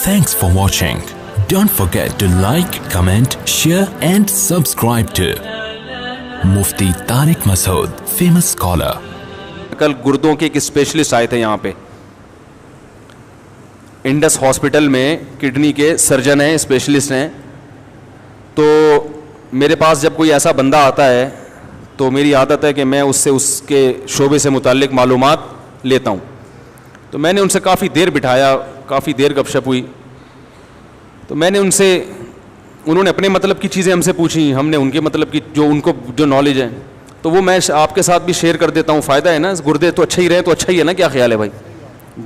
Thanks for watching. Don't forget to like, comment, share and subscribe to Mufti Tariq Masood, famous scholar. کل گردوں کے ایک specialist آئے تھے یہاں پہ انڈس ہاسپٹل میں، کڈنی کے سرجن ہیں، اسپیشلسٹ ہیں. تو میرے پاس جب کوئی ایسا بندہ آتا ہے تو میری عادت ہے کہ میں اس کے شعبے سے متعلق معلومات لیتا ہوں. تو میں نے ان سے کافی دیر بٹھایا، کافی دیر گپ شپ ہوئی. تو میں نے انہوں نے اپنے مطلب کی چیزیں ہم سے پوچھی، ہم نے ان کے مطلب کی جو نالج ہے تو وہ میں آپ کے ساتھ بھی شیئر کر دیتا ہوں. فائدہ ہے نا، گردے تو اچھا ہی رہے تو اچھا ہی ہے نا. کیا خیال ہے بھائی؟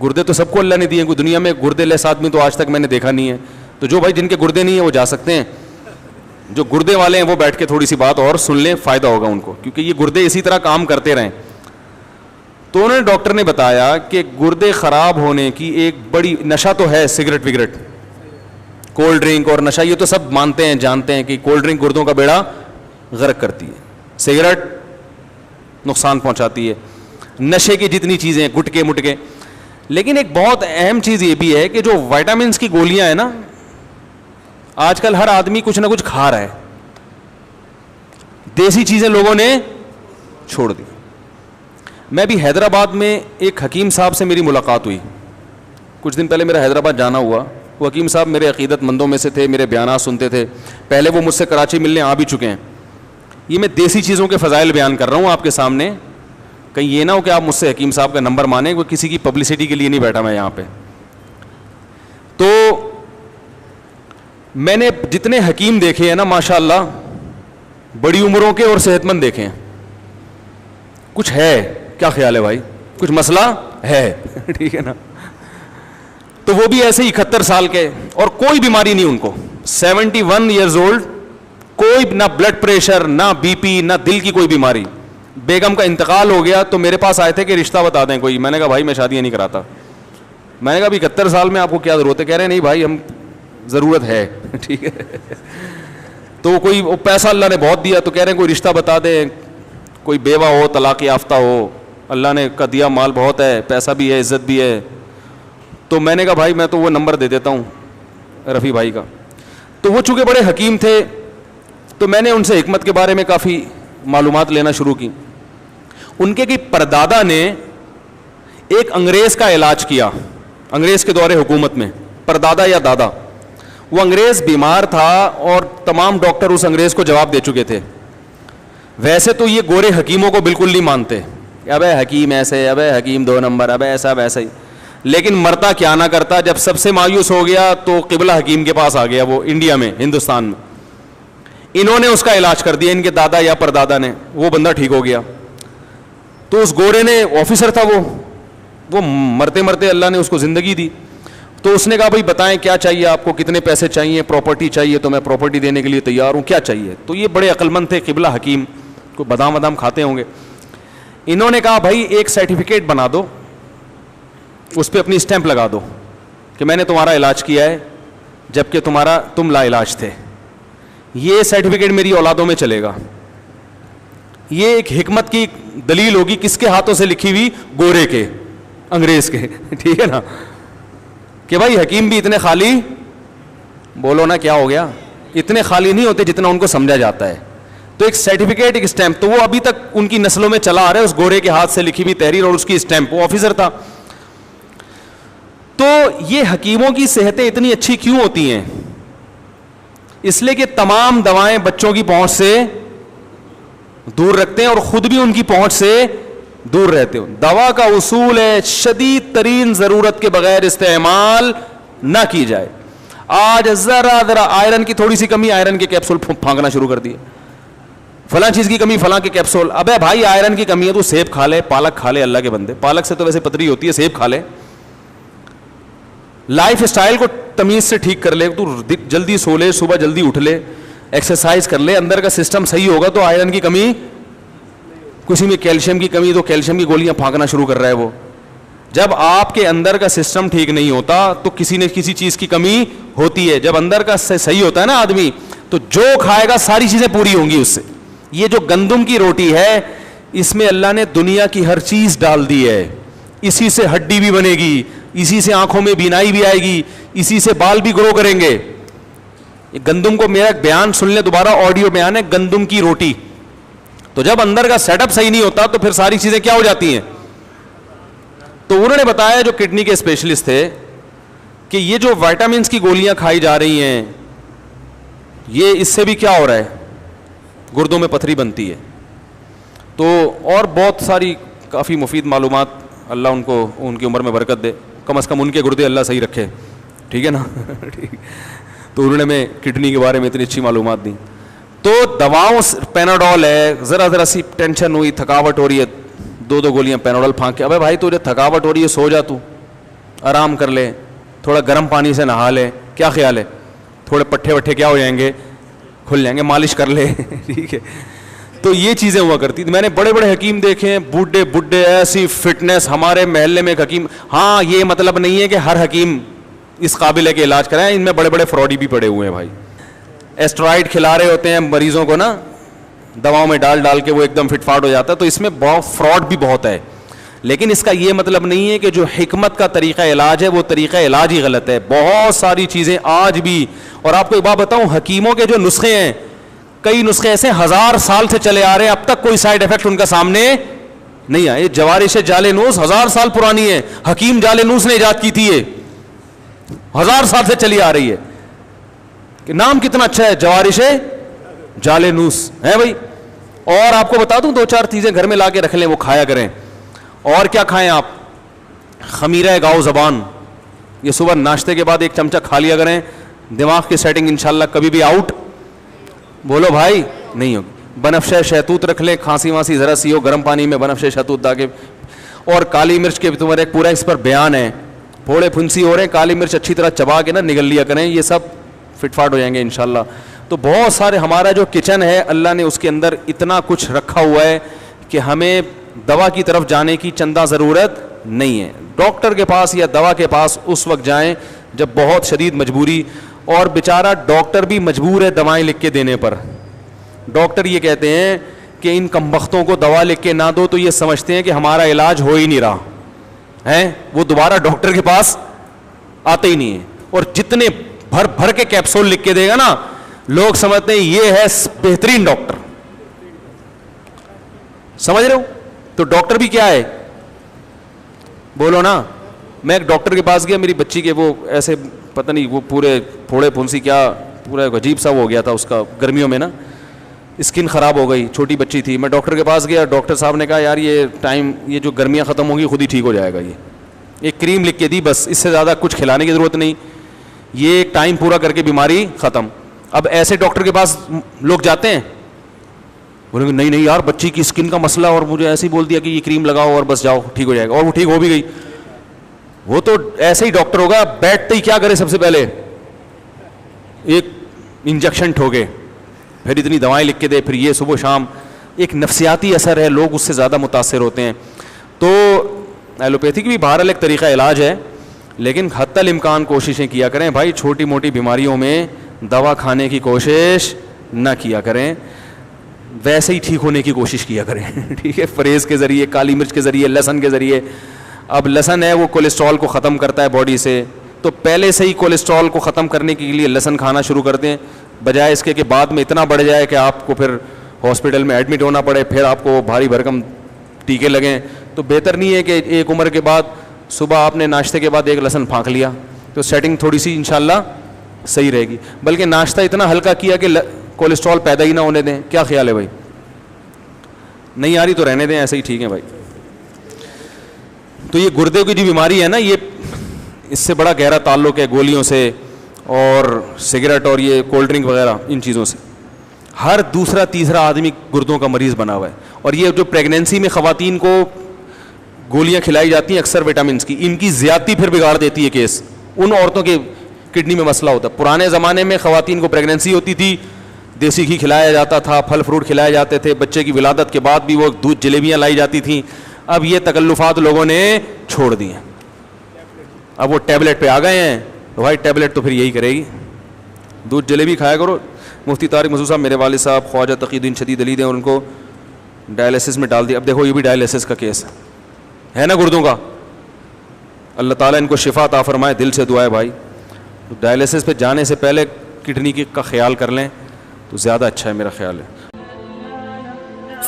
گردے تو سب کو اللہ نے دیے ہیں، کوئی دنیا میں گردے لیس آدمی تو آج تک میں نے دیکھا نہیں ہے. تو جو بھائی جن کے گردے نہیں ہیں وہ جا سکتے ہیں، جو گردے والے ہیں وہ بیٹھ کے تھوڑی سی بات اور سن لیں، فائدہ ہوگا ان کو، کیونکہ یہ گردے اسی طرح کام کرتے رہیں. تو انہوں نے ڈاکٹر نے بتایا کہ گردے خراب ہونے کی ایک بڑی نشہ تو ہے سگریٹ وگریٹ، کولڈ ڈرنک اور نشہ، یہ تو سب مانتے ہیں جانتے ہیں کہ کولڈ ڈرنک گردوں کا بیڑا غرق کرتی ہے، سگریٹ نقصان پہنچاتی ہے، نشے کی جتنی چیزیں ہیں، گٹکے مٹکے. لیکن ایک بہت اہم چیز یہ بھی ہے کہ جو وائٹامنس کی گولیاں ہیں نا، آج کل ہر آدمی کچھ نہ کچھ کھا رہا ہے، دیسی چیزیں لوگوں نے چھوڑ دی. میں بھی حیدرآباد میں ایک حکیم صاحب سے میری ملاقات ہوئی کچھ دن پہلے، میرا حیدرآباد جانا ہوا. وہ حکیم صاحب میرے عقیدت مندوں میں سے تھے، میرے بیانات سنتے تھے. پہلے وہ مجھ سے کراچی ملنے آ بھی چکے ہیں. یہ میں دیسی چیزوں کے فضائل بیان کر رہا ہوں آپ کے سامنے، کہیں یہ نہ ہو کہ آپ مجھ سے حکیم صاحب کا نمبر مانیں. وہ کسی کی پبلسٹی کے لیے نہیں بیٹھا میں یہاں پہ. تو میں نے جتنے حکیم دیکھے ہیں نا ماشاءاللہ، بڑی عمروں کے اور صحت مند دیکھے ہیں. کچھ ہے، کیا خیال ہے بھائی؟ کچھ مسئلہ ہے ٹھیک ہے نا. تو وہ بھی ایسے ہی 71 سال کے، اور کوئی بیماری نہیں ان کو، 71 ایئرز اولڈ، کوئی نہ بلڈ پریشر، نہ بی پی، نہ دل کی کوئی بیماری. بیگم کا انتقال ہو گیا تو میرے پاس آئے تھے کہ رشتہ بتا دیں کوئی. میں نے کہا بھائی میں شادیاں نہیں کراتا. میں نے کہا ابھی 71 سال میں آپ کو کیا ضرورت ہے؟ کہہ رہے نہیں بھائی ہم ضرورت ہے ٹھیک ہے. تو کوئی پیسہ اللہ نے بہت دیا تو کہہ رہے ہیں کوئی رشتہ بتا دیں، کوئی بیوہ ہو، طلاق یافتہ ہو، اللہ نے کا دیا مال بہت ہے، پیسہ بھی ہے، عزت بھی ہے. تو میں نے کہا بھائی میں تو وہ نمبر دے دیتا ہوں رفیع بھائی کا. تو وہ چونکہ بڑے حکیم تھے تو میں نے ان سے حکمت کے بارے میں کافی معلومات لینا شروع کی. ان کے پردادا نے ایک انگریز کا علاج کیا، انگریز کے دور حکومت میں، پردادا یا دادا. وہ انگریز بیمار تھا اور تمام ڈاکٹر اس انگریز کو جواب دے چکے تھے. ویسے تو یہ گورے حکیموں کو بالکل نہیں مانتے، ابے حکیم ایسے، ابے حکیم 2 نمبر، ابے ایسا ویسا ہی. لیکن مرتا کیا نہ کرتا، جب سب سے مایوس ہو گیا تو قبلہ حکیم کے پاس آ گیا، وہ انڈیا میں، ہندوستان میں. انہوں نے اس کا علاج کر دیا، ان کے دادا یا پردادا نے. وہ بندہ ٹھیک ہو گیا. تو اس گورے نے، آفیسر تھا وہ مرتے مرتے اللہ نے اس کو زندگی دی. تو اس نے کہا بھائی بتائیں کیا چاہیے آپ کو، کتنے پیسے چاہیے، پراپرٹی چاہیے تو میں پراپرٹی دینے کے لیے تیار ہوں، کیا چاہیے. تو یہ بڑے عقل مند تھے، قبلہ حکیم، کو بادام وادام کھاتے ہوں گے. انہوں نے کہا بھائی ایک سرٹیفکیٹ بنا دو، اس پہ اپنی اسٹیمپ لگا دو کہ میں نے تمہارا علاج کیا ہے جبکہ تم لا علاج تھے. یہ سرٹیفکیٹ میری اولادوں میں چلے گا. یہ ایک حکمت کی دلیل ہوگی. کس کے ہاتھوں سے لکھی ہوئی؟ گورے کے، انگریز کے ٹھیک ہے نا. کہ بھائی حکیم بھی اتنے خالی، بولو نا کیا ہو گیا، اتنے خالی نہیں ہوتے جتنا ان کو سمجھا جاتا ہے. تو ایک سرٹیفکیٹ، ایک اسٹیمپ، تو وہ ابھی تک ان کی نسلوں میں چلا آ رہا ہے، اس گورے کے ہاتھ سے لکھی ہوئی تحریر اور اس کی اسٹیمپ. وہ آفیسر تھا. تو یہ حکیموں کی صحتیں اتنی اچھی کیوں ہوتی ہیں؟ اس لیے کہ تمام دوائیں بچوں کی پہنچ سے دور رکھتے ہیں اور خود بھی ان کی پہنچ سے دور رہتے ہو. دوا کا اصول ہے شدید ترین ضرورت کے بغیر استعمال نہ کی جائے. آج ذرا آئرن کی تھوڑی سی کمی، آئرن کے کیپسول پھانکنا شروع کر دیے. فلاں چیز کی کمی، فلاں کے کیپسول. ابے بھائی آئرن کی کمی ہے تو سیب کھا لے، پالک کھا لے. اللہ کے بندے، پالک سے تو ویسے پتری ہوتی ہے، سیب کھا لے. لائف اسٹائل کو تمیز سے ٹھیک کر لے، تو جلدی سو لے، صبح جلدی اٹھ لے، ایکسرسائز کر لے، اندر کا سسٹم صحیح ہوگا تو آئرن کی کمی، کسی میں کیلشیم کی کمی تو کیلشیم کی گولیاں پھانکنا شروع کر رہا ہے وہ. جب آپ کے اندر کا سسٹم ٹھیک نہیں ہوتا تو کسی نہ کسی چیز کی کمی ہوتی ہے. جب اندر کا صحیح ہوتا ہے نا آدمی تو جو کھائے گا ساری چیزیں پوری ہوں گی اس سے. یہ جو گندم کی روٹی ہے اس میں اللہ نے دنیا کی ہر چیز ڈال دی ہے. اسی سے ہڈی بھی بنے گی، اسی سے آنکھوں میں بینائی بھی آئے گی, اسی سے بال بھی گرو کریں گے. گندم کو, میرا ایک بیان سن لیں دوبارہ, آڈیو بیان ہے, گندم کی روٹی. تو جب اندر کا سیٹ اپ صحیح نہیں ہوتا تو پھر ساری چیزیں کیا ہو جاتی ہیں. تو انہوں نے بتایا, جو کڈنی کے اسپیشلسٹ تھے, کہ یہ جو وائٹامنس کی گولیاں کھائی جا رہی ہیں, یہ اس سے بھی کیا ہو رہا ہے, گردوں میں پتھری بنتی ہے. تو اور بہت ساری کافی مفید معلومات, اللہ ان کو ان کی عمر میں برکت دے, کم از کم ان کے گردے اللہ صحیح رکھے, ٹھیک ہے نا. تو انہوں نے میں کڈنی کے بارے میں اتنی اچھی معلومات دی. تو دواؤں, پیناڈول ہے, ذرا سی ٹینشن ہوئی, تھکاوٹ ہو رہی ہے, 2 گولیاں پیناڈول پھانک کے, ابے بھائی تجھے تھکاوٹ ہو رہی ہے, سو جا, تو آرام کر لے, تھوڑا گرم پانی سے نہا لے, کیا خیال ہے, تھوڑے پٹھے وٹھے کیا ہو جائیں گے, کھل جائیں گے, مالش کر لے, ٹھیک ہے. تو یہ چیزیں ہوا کرتی تھی. میں نے بڑے بڑے حکیم دیکھے ہیں, بوڑھے ایسی فٹنس. ہمارے محلے میں ایک حکیم, ہاں یہ مطلب نہیں ہے کہ ہر حکیم اس قابل ہے کہ علاج کرائیں, ان میں بڑے بڑے فراڈی بھی پڑے ہوئے ہیں بھائی. اسٹرائڈ کھلا رہے ہوتے ہیں مریضوں کو نا, دواؤں میں ڈال کے وہ ایک دم فٹ فاٹ ہو جاتا ہے. تو اس میں بہت فراڈ بھی بہت ہے, لیکن اس کا یہ مطلب نہیں ہے کہ جو حکمت کا طریقہ علاج ہے وہ طریقہ علاج ہی غلط ہے. بہت ساری چیزیں آج بھی, اور آپ کو ایک بات بتاؤں, حکیموں کے جو نسخے ہیں, کئی نسخے ایسے 1000 سال سے چلے آ رہے ہیں, اب تک کوئی سائڈ افیکٹ ان کا سامنے نہیں آیا. جوارش جالینوس 1000 سال پرانی ہے, حکیم جالینوس نے ایجاد کی تھی, یہ 1000 سال سے چلی آ رہی ہے. کہ نام کتنا اچھا ہے, جوارش جالینوس ہے بھائی. اور آپ کو بتا دوں 2-4 چیزیں گھر میں لا کے رکھ لیں, وہ کھایا کریں. اور کیا کھائیں آپ, خمیرہ گاؤ زبان, یہ صبح ناشتے کے بعد 1 چمچہ کھا لیا کریں. دماغ کی سیٹنگ انشاءاللہ کبھی بھی آؤٹ بولو بھائی نہیں ہوگی. بنفشہ شہتوت رکھ لیں, کھانسی وانسی ذرا سی ہو, گرم پانی میں بنفشہ شہتوت ڈال کے. اور کالی مرچ کے تمہارے ایک پورا اس پر بیان ہے, پھوڑے پھنسی ہو رہے ہیں, کالی مرچ اچھی طرح چبا کے نا نگل لیا کریں, یہ سب فٹ فاٹ ہو جائیں گے انشاءاللہ. تو بہت سارے, ہمارا جو کچن ہے اللہ نے اس کے اندر اتنا کچھ رکھا ہوا ہے کہ ہمیں دوا کی طرف جانے کی چندہ ضرورت نہیں ہے. ڈاکٹر کے پاس یا دوا کے پاس اس وقت جائیں جب بہت شدید مجبوری, اور بیچارہ ڈاکٹر بھی مجبور ہے دوائیں لکھ کے دینے پر. ڈاکٹر یہ کہتے ہیں کہ ان کمبختوں کو دوا لکھ کے نہ دو تو یہ سمجھتے ہیں کہ ہمارا علاج ہو ہی نہیں رہا ہے, وہ دوبارہ ڈاکٹر کے پاس آتے ہی نہیں ہیں. اور جتنے بھر کے کیپسول لکھ کے دے گا نا, لوگ سمجھتے ہیں یہ ہے بہترین ڈاکٹر. سمجھ رہے ہو؟ تو ڈاکٹر بھی کیا ہے, بولو نا. میں ایک ڈاکٹر کے پاس گیا, میری بچی کے وہ ایسے پتہ نہیں وہ پورے پھوڑے پھنسی کیا پورا عجیب سا ہو گیا تھا اس کا, گرمیوں میں نا اسکن خراب ہو گئی, چھوٹی بچی تھی. میں ڈاکٹر کے پاس گیا, ڈاکٹر صاحب نے کہا یار یہ جو گرمیاں ختم ہوں گی خود ہی ٹھیک ہو جائے گا. یہ ایک کریم لکھ کے دی, بس اس سے زیادہ کچھ کھلانے کی ضرورت نہیں, یہ ایک ٹائم پورا کر کے بیماری ختم. اب ایسے ڈاکٹر کے پاس لوگ جاتے ہیں, بولیں گے نہیں یار بچی کی اسکن کا مسئلہ, اور مجھے ایسے ہی بول دیا کہ یہ کریم لگاؤ اور بس جاؤ ٹھیک ہو جائے گا, اور وہ ٹھیک ہو بھی گئی. وہ تو ایسے ہی ڈاکٹر ہوگا, بیٹھتے ہی کیا کرے, سب سے پہلے ایک انجیکشن ٹھوکے, پھر اتنی دوائیں لکھ کے دے, پھر یہ صبح شام. ایک نفسیاتی اثر ہے, لوگ اس سے زیادہ متاثر ہوتے ہیں. تو ایلوپیتھی کی بھی بہرحال ایک طریقہ علاج ہے, لیکن حتی الامکان کوششیں کیا کریں بھائی, چھوٹی موٹی بیماریوں میں دوا کھانے کی کوشش نہ کیا کریں, ویسے ہی ٹھیک ہونے کی کوشش کیا کریں, ٹھیک ہے. پرہیز کے ذریعے, کالی مرچ کے ذریعے, لہسن کے ذریعے. اب لہسن ہے وہ کولیسٹرول کو ختم کرتا ہے باڈی سے, تو پہلے سے ہی کولیسٹرول کو ختم کرنے کے لیے لہسن کھانا شروع کر دیں, بجائے اس کے کہ بعد میں اتنا بڑھ جائے کہ آپ کو پھر ہاسپٹل میں ایڈمٹ ہونا پڑے, پھر آپ کو بھاری بھرکم ٹیکے لگیں. تو بہتر نہیں ہے کہ ایک عمر کے بعد صبح آپ نے ناشتے کے بعد ایک لہسن پھانک لیا, تو سیٹنگ تھوڑی سی انشاءاللہ صحیح رہے گی. بلکہ ناشتہ اتنا ہلکا کیا کہ کولیسٹرول پیدا ہی نہ ہونے دیں. کیا خیال ہے بھائی؟ نہیں آ رہی تو رہنے دیں, ایسے ہی ٹھیک ہے بھائی. تو یہ گردے کی جو بیماری ہے نا, یہ اس سے بڑا گہرا تعلق ہے گولیوں سے اور سگریٹ اور یہ کولڈ ڈرنک وغیرہ, ان چیزوں سے. ہر دوسرا تیسرا آدمی گردوں کا مریض بنا ہوا ہے. اور یہ جو پریگنینسی میں خواتین کو گولیاں کھلائی جاتی ہیں اکثر وٹامنس کی, ان کی زیادتی پھر بگاڑ دیتی ہے کیس. ان عورتوں کے کڈنی میں مسئلہ ہوتا ہے. پرانے زمانے میں خواتین کو پریگنینسی ہوتی تھی, دیسی گھی کھلایا جاتا تھا, پھل فروٹ کھلائے جاتے تھے, بچے کی ولادت کے بعد بھی وہ دودھ جلیبیاں لائی جاتی تھیں. اب یہ تکلفات لوگوں نے چھوڑ دی ہیں, اب وہ ٹیبلٹ پہ آ گئے ہیں. بھائی ٹیبلٹ تو پھر یہی کرے گی, دودھ جلیبی کھایا کرو. مفتی طارق مسعود صاحب, میرے والد صاحب خواجہ تقی الدین شدید علی ہیں, اور ان کو ڈائلیسس میں ڈال دیا. اب دیکھو یہ بھی ڈائلیسس کا کیس ہے نا گردوں کا. اللہ تعالیٰ ان کو شفا عطا فرمائے. دل سے دعا ہے بھائی. ڈائلیسس پہ جانے سے پہلے کڈنی کا خیال کر لیں تو زیادہ اچھا ہے میرا خیال ہے.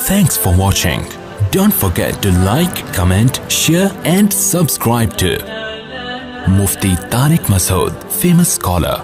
Thanks for watching. Don't forget to like, comment, share and subscribe to Mufti Tariq Masood, famous scholar.